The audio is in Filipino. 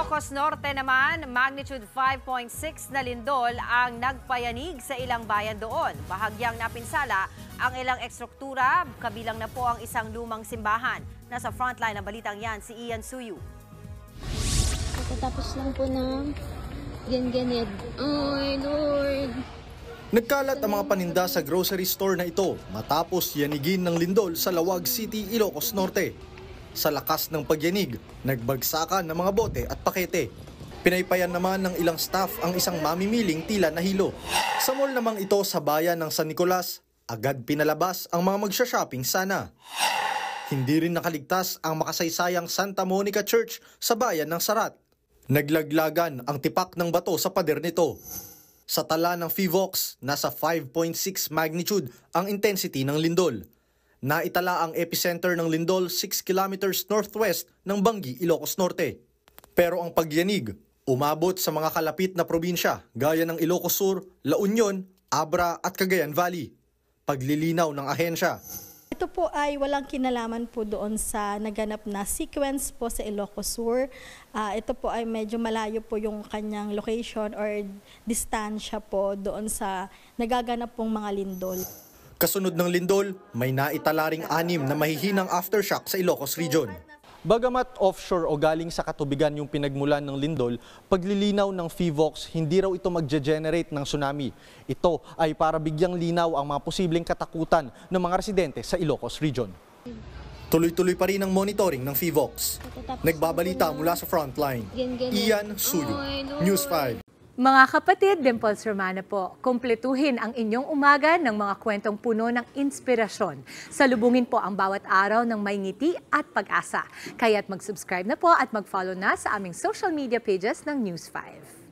Ilocos Norte naman, magnitude 5.6 na lindol ang nagpayanig sa ilang bayan doon. Bahagyang napinsala ang ilang ekstruktura, kabilang na po ang isang lumang simbahan. Nasa frontline ng balitang yan si Ian Suyu. Pagkatapos lang po ng ganyan. Ay, Lord! Nagkalat ang mga paninda sa grocery store na ito matapos yanigin ng lindol sa Lawag City, Ilocos Norte. Sa lakas ng pagyanig, nagbagsakan ng mga bote at pakete. Pinaypayan naman ng ilang staff ang isang mamimiling tila nahilo. Sa mall namang ito sa bayan ng San Nicolas, agad pinalabas ang mga magsha-shopping sana. Hindi rin nakaligtas ang makasaysayang Santa Monica Church sa bayan ng Sarat. Naglaglagan ang tipak ng bato sa pader nito. Sa tala ng FIVOX, nasa 5.6 magnitude ang intensity ng lindol. Naitala ang epicenter ng lindol 6 kilometers northwest ng Bangi, Ilocos Norte. Pero ang pagyanig umabot sa mga kalapit na probinsya gaya ng Ilocos Sur, La Union, Abra at Cagayan Valley. Paglilinaw ng ahensya. Ito po ay walang kinalaman po doon sa naganap na sequence po sa Ilocos Sur. Ito po ay medyo malayo po yung kanyang location or distansya po doon sa nagaganap pong mga lindol. Kasunod ng lindol, may naitala ring 6 na mahihinang aftershock sa Ilocos Region. Bagamat offshore o galing sa katubigan yung pinagmulan ng lindol, paglilinaw ng FIVOX, hindi raw ito mag-generate ng tsunami. Ito ay para bigyang linaw ang mga posibleng katakutan ng mga residente sa Ilocos Region. Tuloy-tuloy pa rin ang monitoring ng FIVOX. Nagbabalita mula sa frontline. Ian Suyu, News 5. Mga kapatid, Dimples Romana po, kumpletuhin ang inyong umaga ng mga kwentong puno ng inspirasyon. Salubungin po ang bawat araw ng may ngiti at pag-asa. Kaya't mag-subscribe na po at mag-follow na sa aming social media pages ng News 5.